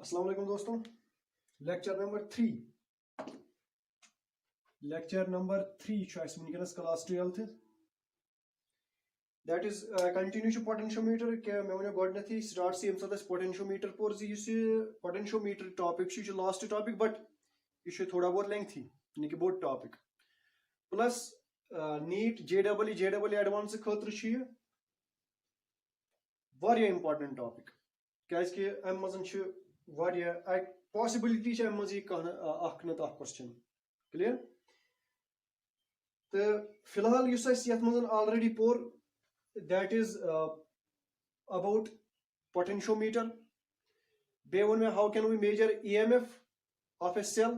अस्सलाम वालेकुम दोस्तों, लेक्चर नंबर 3 वनकस class 12th that is continue potentiometer के मे वो गोडनेथी स्टार्ट से ये पोटेंशियोमीटर पोर potentiometer topic last topic but यह थोड़ा बहुत लेंथी यानी कि बोड topic plus NEET JEE advance खतर इंपॉर्टेंट टॉपिक क्या अम मज पॉसिबिलिटी अम मज क्वेश्चन क्लियर तो फिलहाल ये मज ऑलरेडी पोर दैट इज अबाउट पोटेंशियोमीटर बे वो मे how can we measure EMF of a cell,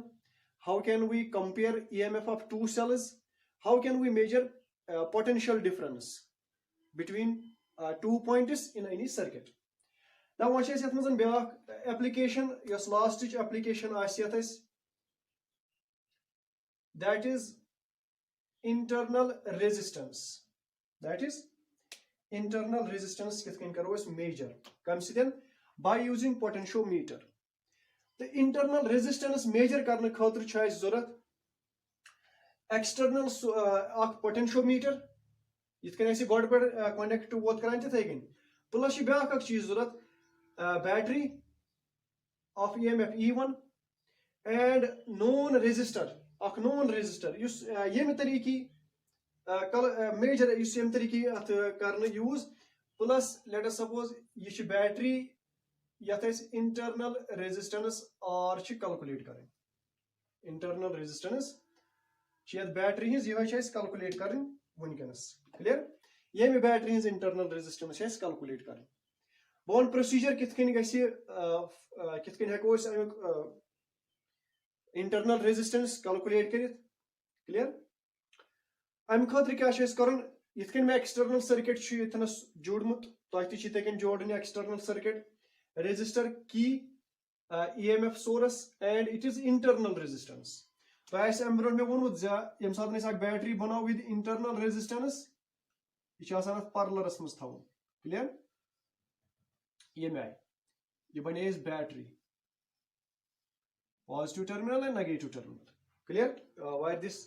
how can we compare EMF of two cells, how can we measure potential difference between two points in any circuit. Now what is application yes last application that is internal resistance, kith kain karo is measure come by using potentiometer. The internal resistance measure करने खातिर जरूरत external potentiometer ये गोड पे connect वोत करान तिथे कन प्लस ब्याक चीज जरूरत battery of EMF E1 and known resistor युस यम तरीकी मेजर युस यम तरीकी अत करने use plus let us suppose ये बैटरी यथ इंटरनल रेजिस्टेंस R कैलकुलेट करें इंटरनल रेजिस्टेंस बैटरी हिज यह कैलकुलेट करें वनकस क्लियर ये बैटरी हिज इंटरनल रेजिस्टेंस कैलकुलेट करें बह वन प्रोसीजर कित हेको इंटरनल रेजिस्टेंस कैलकुलेट कर क्लियर अम खतर क्या कर ये एक्सटर्नल सर्किट यथनस जोड़मुत तुम जोड़न external circuit resistor key EMF source and it is internal resistance. तो ऐसे हम ब्रोन में वोनुत यम साथ ने साक बैटरी बनाओ with internal resistance ये आसान पैरेलल मज थवन क्लियर ये में ये बने इस battery positive terminal and negative terminal clear where this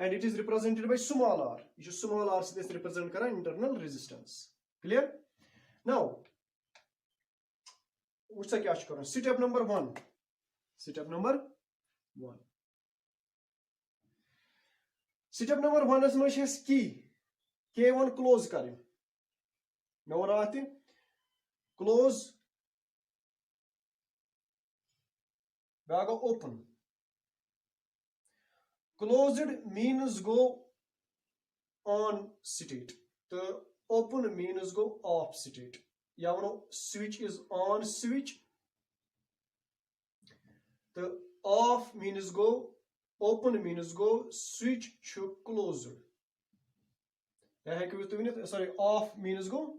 and it is represented by small r ये small r से रिप्रेजेंट करा internal resistance क्लियर now उससे क्या करें स्टेप नंबर 1 स्टेप नंबर 1 में की K1 क्लोज करें मैं वो आती क्लोज बैग ओपन क्लोज्ड मीन्स गो ऑन स्टेट तो ओपन मीन्स गो ऑफ स्टेट या वो switch is on switch the off means go open means go switch should closed sorry off means go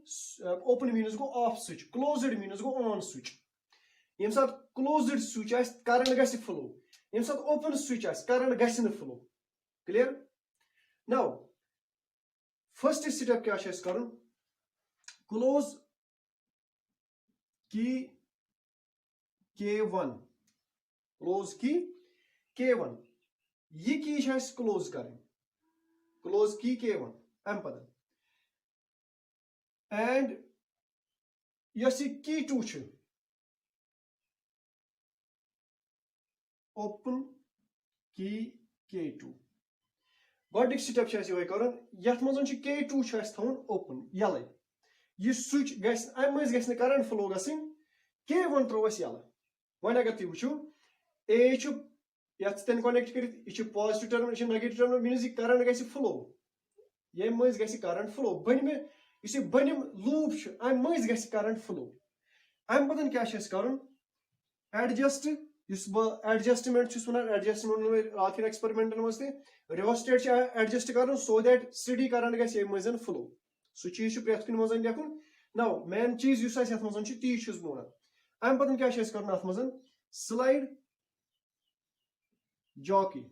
open means go off switch closed means go on switch yem sat closed switch as current gasi flow yem sat open switch as current gasi na flow clear now first step kya chhe karun close की K1 close की K1 ये की close करें close की K1 अम पद and yes की 2 open की K2 गोडिक step ये कर यथ मज K2 थवन ओपन यल यह स्विच गज करंट फ्लो गन K1 त्रोस यल वन अगर तुम वो ए तेन कनेक्ट कर positive terminal negative terminal means यह करंट गज फ्लो ये मज गज करंट फ्लो बनम बनम लूप अम मज गज करंट फ्लो अम पत क्या कर एडजस्ट एडजस्टमेंट एडजस्टमेंट रात एक्सपेरिमेंटन मज रियोस्टेट एडजस्ट कर सो दैट स्टडी करंट गज मज फ्लो सो चीज प्रेथ कुन मज लिखुन नौ मेन चीज मज ती वन अम पत क्या कर अत मज स्लाइड जॉकी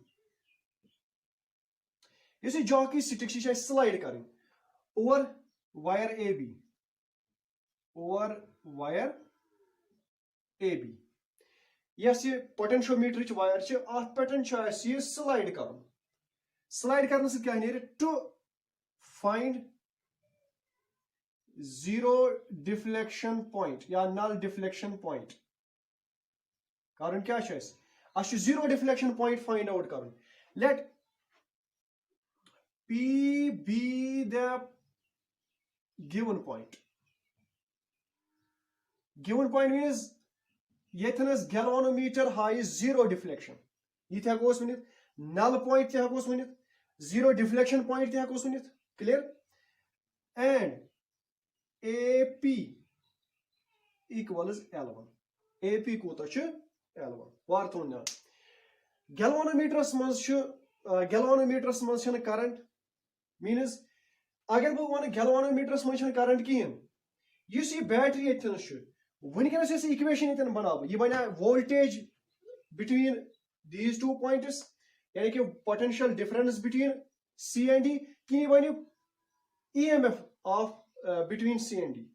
इस जॉकी स्टिक स्लाइड कर ओवर वायर AB यस ये पोटेंशियोमीटर वायर छ अत पे ये स्लाइड कर स्लाइड करने से क्या नेर to find zero deflection point या नल डिफ्लेक्शन पॉइंट कारण क्या zero deflection point find out कर let P be the given point. Given point means yethanas galvanometer high is zero deflection. Yith hekos winit null point te hekos winit zero deflection point te hekos winit clear and AP equals L1. AP kota ch L1 varthon na galvanometers mans ch galvanometers mans chana current means अगर बह one गैल्वानोमीटरस मज current कहें इस battery ये वनकस equation ये बनाव यह बना voltage between these two points यानी कि potential difference between C and D कि वन EMF of between C and D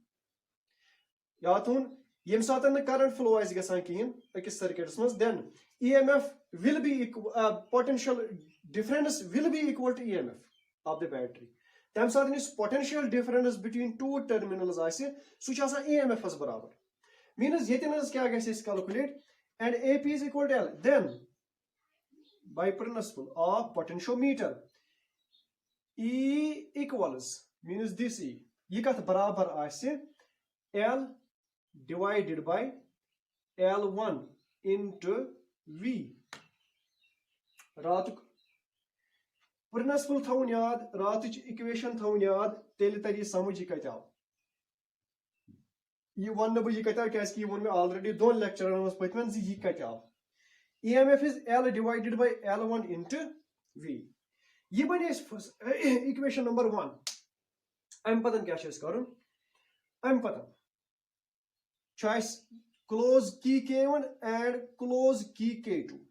याद थोन ये सात करंट फ्लो आस गसान कहें अकिस सर्किटस मज then EMF will be potential difference will be equal to EMF of the battery. तम साथ potential difference between two terminals आसे सु EMF अस बराबर means येतन क्या gas calculate and AP is equal to L then by principle of potentiometer E equals means this E ये कत बराबर आसे L divided by L1 into V रात principal थवन याद रात इक्वेशन थवन याद तेल तरी समझ यह कत यह वन बह यह कत क्या वो मे ऑलरेडी दोन लेक्चरन पतमें यह कत EMF is L divided by L1 into V यह बने इक्वेशन नंबर 1 अम पतन क्या कर अम पतन close key K1 and close key K2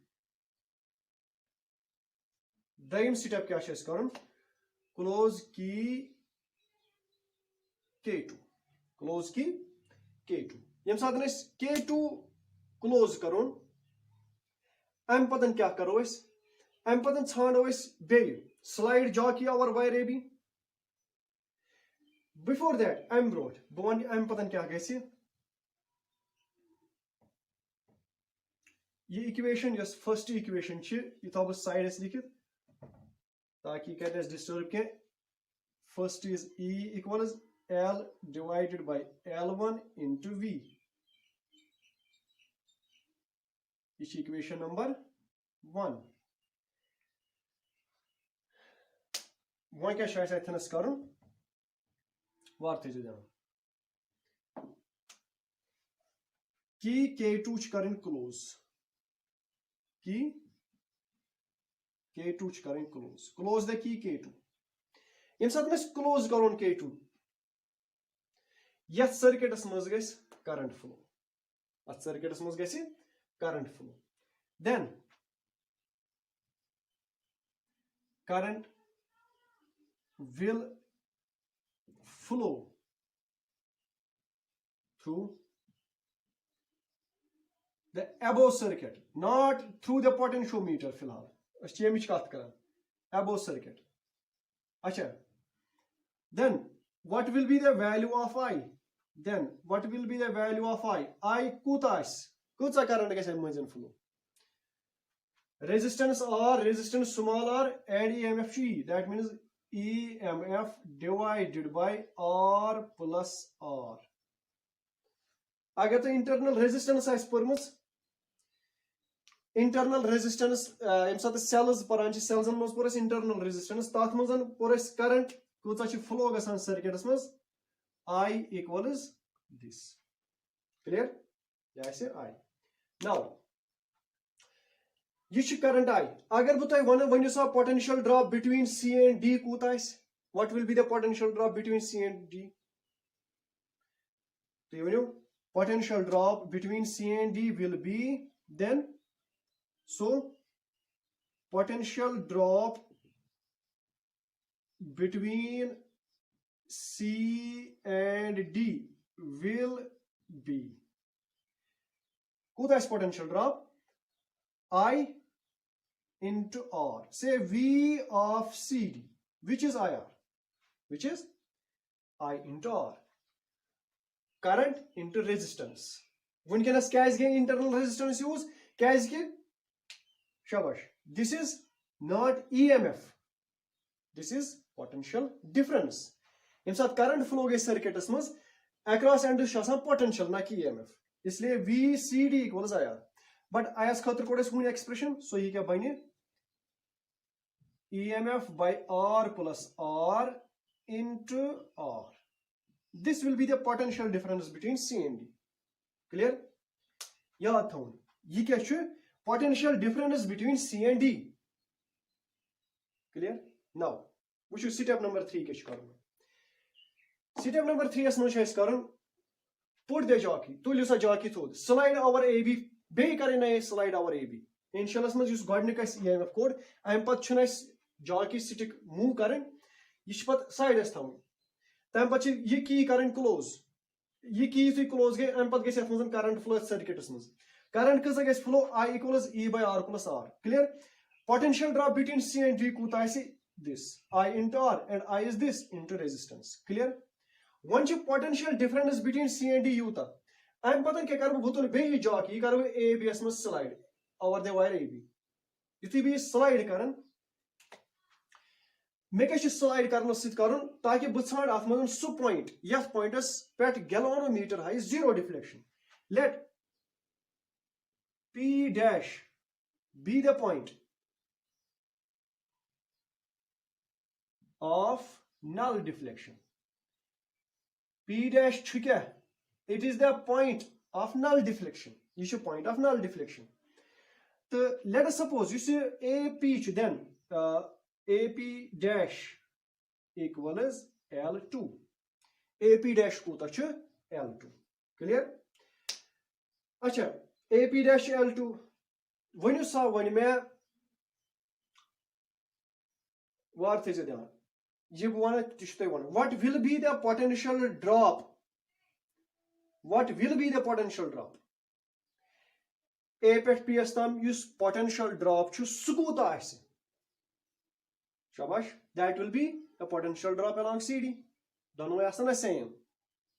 दयम स्टेप क्या कर close key K2 close key K2 यम साथ K2 close करो अम पतन क्या करो अम पतन छानो बे slide jockey over wire AB before that um brought बह अम पतन क्या गसी ये इक्वेशन यस फर्स्ट इक्वेशन यह थो बह साइडस लिखित ताकि कर डिस्टर्ब क्या first is E equals L divided by L1 into V ये इक्वेशन नंबर 1 वो क्या अथनस कर वार थो ध्यान की K2 कर क्लोज की K2 करें क्लोज द की K2 यम साथ क्लोज कर K2 यथ सर्किटस मज गस करंट फ्लो अत सर्किटस मज गस current flow then current will flow through the above circuit not through the potentiometer फिलहाल अमिच कत कर above circuit अच्छा then what will be the value of I then what will be the value of I कूत कूचा current गस मजन flow resistance R resistance small r and EMF G that means EMF divided by R plus R अगर तो internal resistance पर्मस internal resistance यम साथ cells परान cells मज पोर internal resistance तथ मज पोर current कूचा flow गसान circuits मज I equals this clear यह I now यह करंट I अगर बह तुम वन सा potential drop between C and D कूत what will be the potential drop between C and D तुम वनो potential drop between C and D will be then so potential drop between C and D will be Kuta is potential drop? I into R. Say V of CD, which is IR, which is I into R. Current into resistance. Wunkenas kya gay internal resistance use? Kya gay? Shabash. This is not EMF. This is potential difference. In such current flow gay circuit across end is potential, not EMF. इसलिए VCD equals IR. But IS खातर code is expression. So ये क्या बने? EMF by R plus R into R. This will be the potential difference between C and D. Clear? याद थोन. ये क्या है? Potential difference between C and D. Clear? Now, we should step number 3 के करूँ. Step number 3 is मुझे इस करूँ. Put the jockey. तो लिसा jockey थोड़. Slide over AB. बे करें ना slide over AB. Initialस में जिस गार्ड ने का EMF code. I'm पत चुना इस jockey stick move करें. ये पत side इस थाऊँ. तब पत ये key करें close. ये key से close गए. I'm पत गए से current flow circuit इसमें. Current कैसे गए flow I equals E by R plus R. Clear? Potential drop between C and D कुता है this. I into R and I is this into resistance. Clear? Once potential difference between C and D yuta. I'm पता क्या करूँ भूतों बे jockey करूँ A B S में slide over the wire AB. इतनी भी slide करन. मैं क्या slide करना सिद्ध करूँ ताकि बुझाड़ आत्मगन सु point यह point is pet galvanometer high zero deflection. Let P dash be the point of null deflection. P dash chukya. It is the point of null deflection. You should point of null deflection. So let us suppose you see AP then AP dash equals L2. AP dash kuta L2. Clear? Acha AP dash L2. When you saw when me what is it down? What will be the potential drop? What will be the potential drop? A pet PS tam use potential drop to sukuta ase. Shabash, that will be a potential drop along CD. Don't know the same.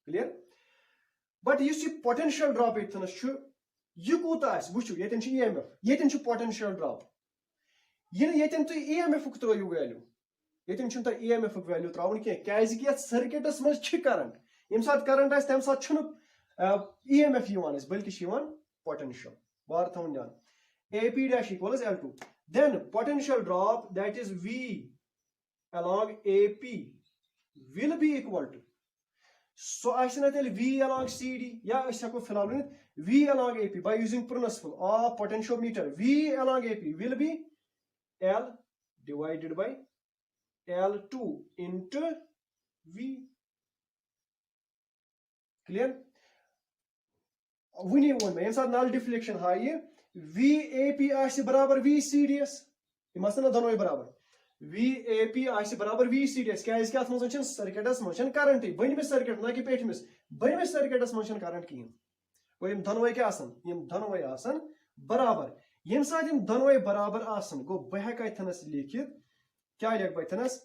Clear? But you see potential drop it you kuta ase. Which you EMF. Yet potential drop. Yet EMF value. Yetin chunta EMF value trawun ke kyazi ki circuit mas chi current yem sat current as tem sat chunu EMF yuan is balki yuan potential bar thon jan AP dash equals L2 then potential drop that is V along AP will be equal to so I say tell V along CD ya ishako phenomenon V along AP by using principle of potentiometer V along AP will be L divided by L2 into V. Clear? We need one. Inside null deflection high. VAP is barabar VCDS. You must not know barabar. VAP is barabar VCDS. क्या इसके आत्मा संचन circuit as motion current है. बनी में circuit ना कि पेट में. बनी में circuit as motion current की. वो ये धनवाई क्या आसन? ये धनवाई आसन बराबर. ये साथ ये धनवाई बराबर आसन. को बह का इतनास लिखित. क्या लिख बैठनस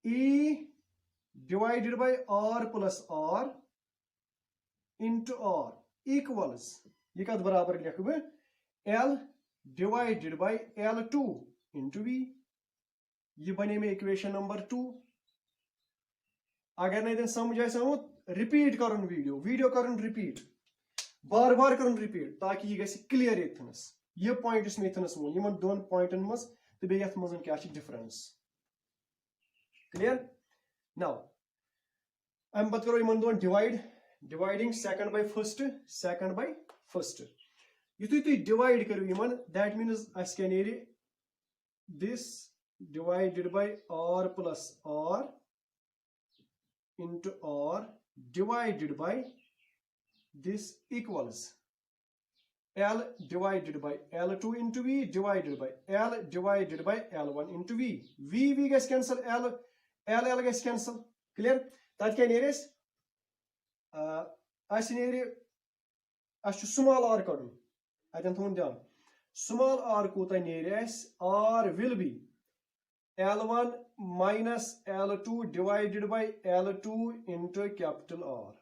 E divided by R plus R into R equals ये कद बराबर लिख बे L divided by L2 into V ये बने में equation number 2 अगर नहीं दें समझ आए समझ repeat करूँ वीडियो करूँ repeat बार बार करूँ repeat ताकि ये गैसे clear इतनस ये point इसमें इतनस वो ये मन दोन point इन मस तो बे यथ मज़न क्या ची difference clear now I'm बात करो ये मन दोन dividing second by first you to divide करो ये मन that means as can area this divided by R plus R into R divided by this equals L divided by L2 into V divided by L divided by L1 into V. V gets cancel, L gets cancel. Clear? That can erase. As in area us small r कड़न अतन थोन ध्यान small r कोता नेर r will be L1 minus L2 divided by L2 into capital R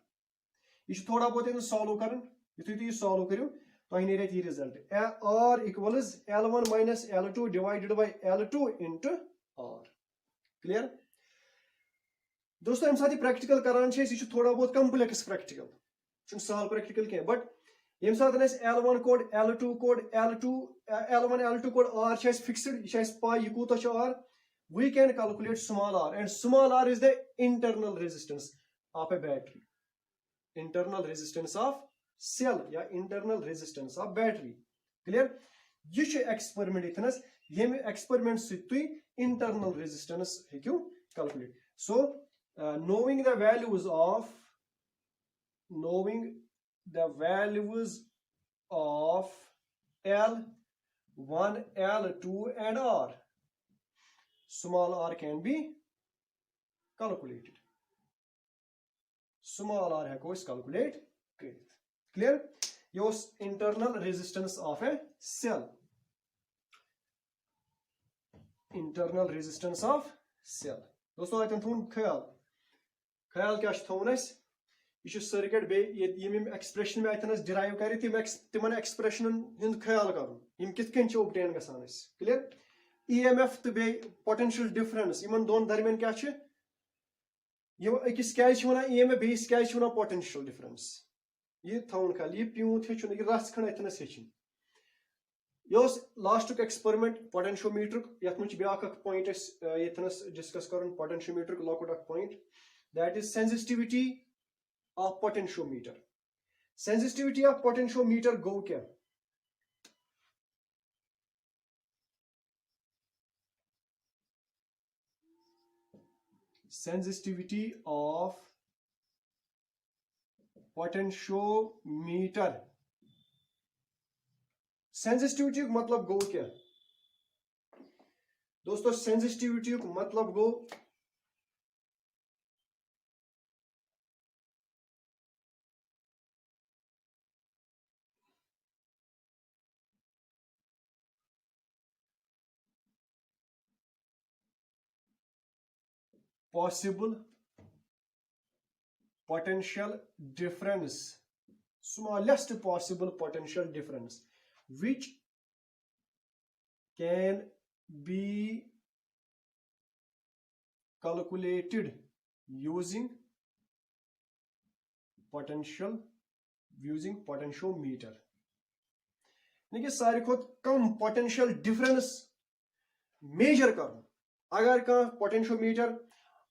यह थोड़ा बहुत solve कर यु तुम solve करो तुम नेर यह result R equals L1 minus L2 divided by L2 into R clear दोस्तों अम साथ प्रैक्टिकल करान यह थोड़ा बहुत कम्प्लेक्स प्रैक्टिकल सहल प्रैक्टिकल कह बट यम सात L1 code L2 code L1 L2 code R fixed यह पाई यह कूत R we can calculate small r and small r is the internal resistance of a battery internal resistance of cell या internal resistance of battery clear यह experiment इतनस Yama experiment सितु internal resistance हेक्यू calculate so knowing the values of L1 L2 and R small r can be calculated small r heko calculate clear your internal resistance of a cell internal resistance of cell दोस्तों अतन थोन ख्याल क्या थोन यह circuit बे यम expression में अतन derive कर तिमन एक्सप्रेशन हंद ख्याल कर कित ऑब्टेन गसान क्लियर EMF तो बे पोटेंशियल डिफरेंस इन दोन दरमियान क्या अकिस क्या EMF बेस क्या पोटेंशियल डिफरेंस यह थवन ख्याल यह प्यूत हेचुन यह रस खंड अतनस हेचन यह लास्ट एक्सपेरिमेंट पोटेंशियोमीटर यथ मे ब्या पॉइंट यथनस डिस्कस कर पोटेंशियोमीटर लॉकट point that is sensitivity of potentiometer sensitivity of potentiometer गो क्या sensitivity of potentiometer सेंसिटिविटी मतलब गो क्या दोस्तों सेंसिटिविटी मतलब गो possible potential difference smallest possible potential difference which can be calculated using potentiometer यानी सारे खुद कम पोटेंशियल डिफरेंस मेजर कर अगर कह पोटेंशियोमीटर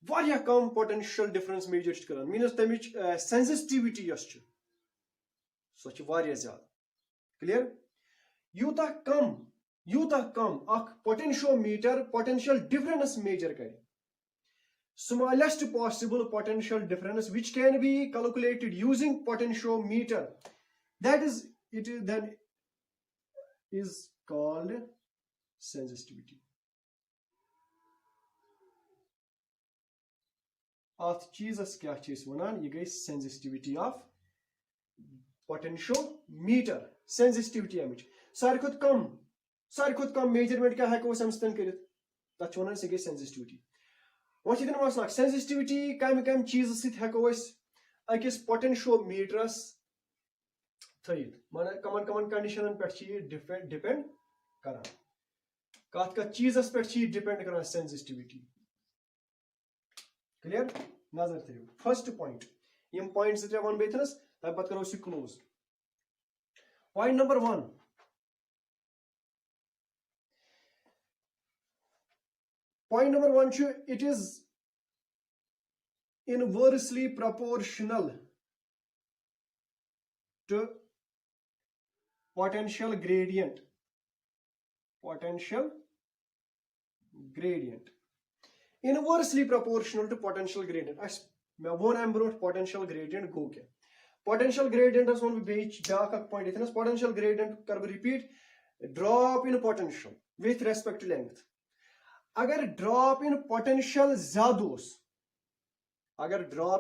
वारिया कम पोटेंशियल डिफरेंस मेजर कर मीनस तमिच सेंसिटिविटी सो वारिया ज्यादा क्लियर यूता कम अख पोटेंशियोमीटर पोटेंशियल डिफरेंस मेजर कर smallest possible potential difference which can be calculated using potentiometer that is it is then is called sensitivity अथ चीजस क्या one यह गई सेंसिटिविटी ऑफ पोटेंशियोमीटर सेंसिटिविटी अमिच सारे खुद कम मेजरमेंट क्या हेको अमन कर तथ वन सह गई सेंसिटिविटी वो मसला सेंसिटिविटी कम चीज सको अकिस पोटेंशियोमीटरस थीत मान कमन कंडीशन पे डिपेंड कर कत चीजस पे डिपेंड कर सेंसिटिविटी क्लियर नजर थो फर्स्ट पॉइंट यम पॉइंट त्रे वन बेथनस तब पत करो close point number 1 Point number 1 it is inversely proportional to potential gradient. Inversely proportional to potential gradient. मैं वो ना ब्रोट potential gradient गो क्या potential gradient as one बेच डाक point इतना potential gradient कर repeat drop in potential with respect to length. अगर drop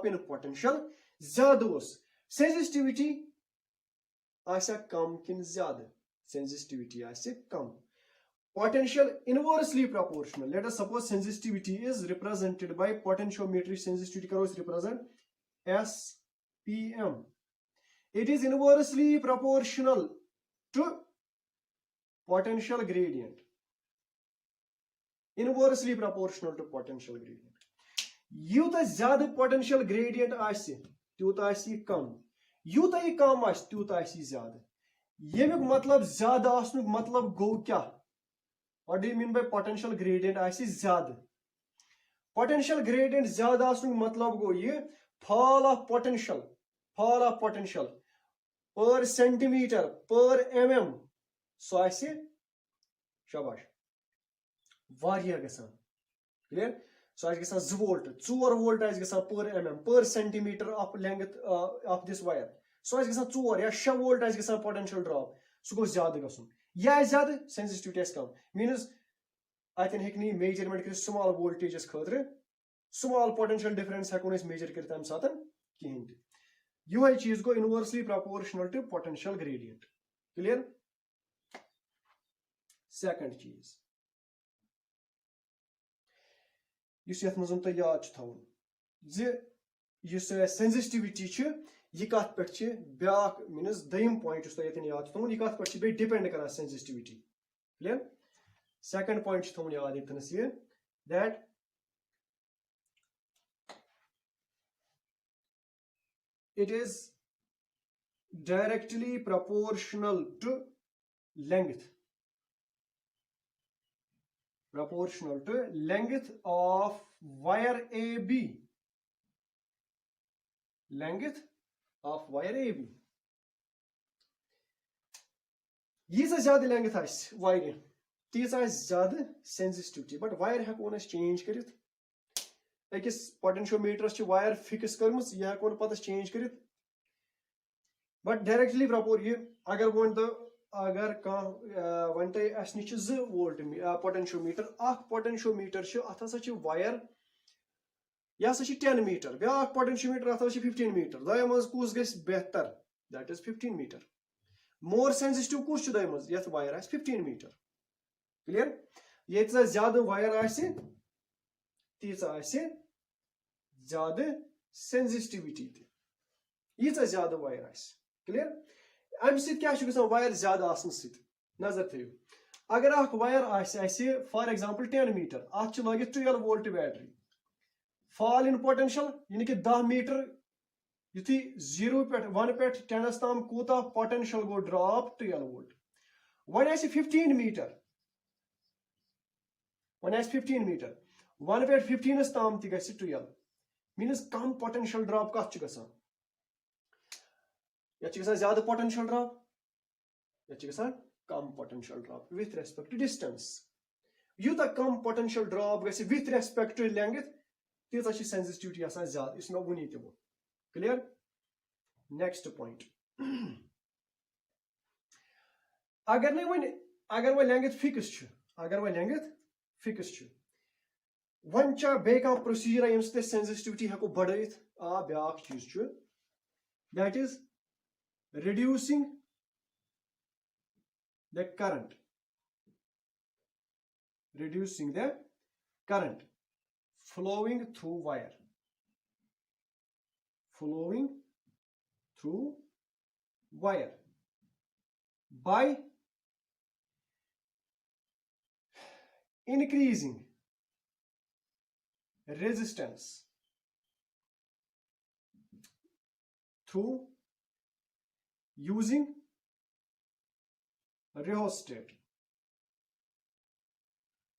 in potential ज्यादा सेंसिटिविटी आसा कम किन ज्यादा sensitivity आसा कम. Potential inversely proportional. Let us suppose sensitivity is represented by potentiometer sensitivity karo is represent SPM. It is inversely proportional to potential gradient. Inversely proportional to potential gradient. Yuta zyada potential gradient आसे त्यूता आसी कम. Yuta ये कम आसे त्यूता आसी zyada. येमिक मतलब zyada आसनुक मतलब गो क्या? What do you mean by potential gradient आसी zyada? Potential gradient zyada आसनुक मतलब गो ये fall of potential per centimeter per mm. So आसी शाबाश वारिया गसान. Clear? So आसी गसान 2 volt 4 volt आसी गसान per mm per centimeter of length of this wire. So आसी गसान 4 या 6 volt आसी गसान potential drop. So गो zyada गसान. या zyada sensitivity आसी कम. Means अतन हेकनी measurement कर small voltages खतर small potential difference हेकन अस measure कर तम सातन कहीं. यह चीज गो inversely proportional to potential gradient. Clear? Second चीज युस यथ मजन तो याद थवन जे युस sensitivity यह कत पे ब्याक मीनस दयम पॉइंट तो यन याद थवन यह कत पे डिपेंड कर sensitivity. Clear? Second point थवन याद यतनस ये that it is directly proportional to length. Proportional to length of wire AB. Length of wire AB. यीसा ज्यादा length आस wire तीस आस ज्यादा sensitivity but wire हेकोन us change करित. अकिस potentiometers च wire fix करमस यह हेकोन पत change करित. But directly proportional ये अगर वन तो अगर वन तो अस निश 2 वोल्ट पोटेंशियोमीटर अख पोटेंशियोमीटर अत हसा वायर यह 10 मीटर ब्या पोटेंशियोमीटर अत 15 मीटर दो मज कुस गस बेहतर that is 15 meter more sensitive कुस दो मज यथ वायर 15 मीटर. क्लियर? ये ज्यादा वायर तीस ज्यादा सेंसिटिविटी यीचा ज्यादा वायर. क्लियर? अम सत वायर ज्यादा आसन सत नजर थो अगर अख वायर आसे फॉर एग्जांपल 10 मीटर अत लगित 12 volt battery fall in potential यानी कि 10 मीटर युथी 0 पे 1 पे 10 ताम कूता पोटेंशियल गो ड्रॉप 12 वोल्ट. वन आसे 15 मीटर 1 पे 15 ताम ति गसि 12 मीन्स कम पोटेंशियल ड्रॉप कत गसान या ज्यादा पोटेंशियल ड्रॉप या कम potential drop with respect to distance. यूता कम पोटेंशियल ड्रॉप गसि विथ रेस्पेक्ट टू लेंथ तीता सेंसिटिविटी आसान ज्यादा इस वनी तमो. क्लियर? नेक्स्ट पॉइंट अगर वो लेंथ फिक्स वन बे प्रोसीजर यम सेंसिटिविटी हेको बढ़ित ब्या चीज that is reducing the current flowing through wire by increasing resistance through using rheostat.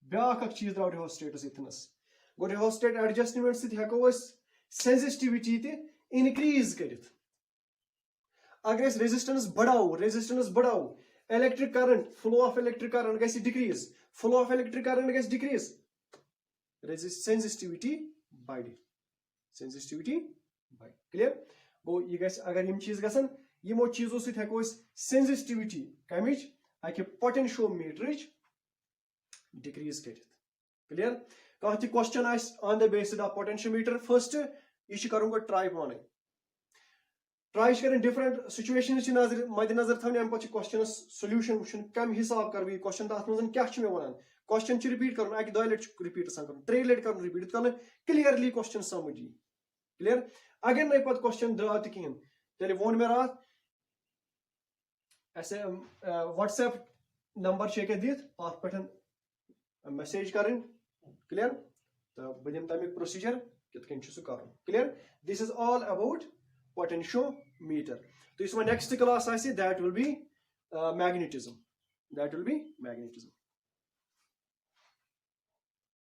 Back चीज द्राव rheostat इतनस गो rheostat adjustment सत हेको sensitivity ते increase करित. अगर अस resistance बढ़ाओ electric current flow of electric current गसि decrease sensitivity बढ़. Clear? गो ये गस अगर यम चीज गसन यमो चीजों सत हेको सेंसिटिविटी कमिच अकि पोटेंशियोमीटर डिक्रीज करित. क्लियर? कह ति question on the basis of potentiometer first यह करूँ ट्राई पाने ट्राई करें डिफरेंट सिचुएशन नजर मद्देनजर थवने अम पे क्वेश्चन सोल्यूशन वुचन कम हिसाब कर बह क्वेश्चन तो अत मज क्या वन क्वेश्चन रिपीट कर अक दो लट रिपीट कर 3 लट कर रिपीट कर क्लियरली क्वेश्चन समझ यी क्लियर अगर नहीं पे क्वेश्चन द्राव तो कहें तेल वो मे रात व्हाट्सएप नंबर दित अत पे मैसेज करें क्लियर तो बह दिम तमिक प्रोसीजर कित सह कर clear this is all about potentiometer. तो इस next class that will be magnetism.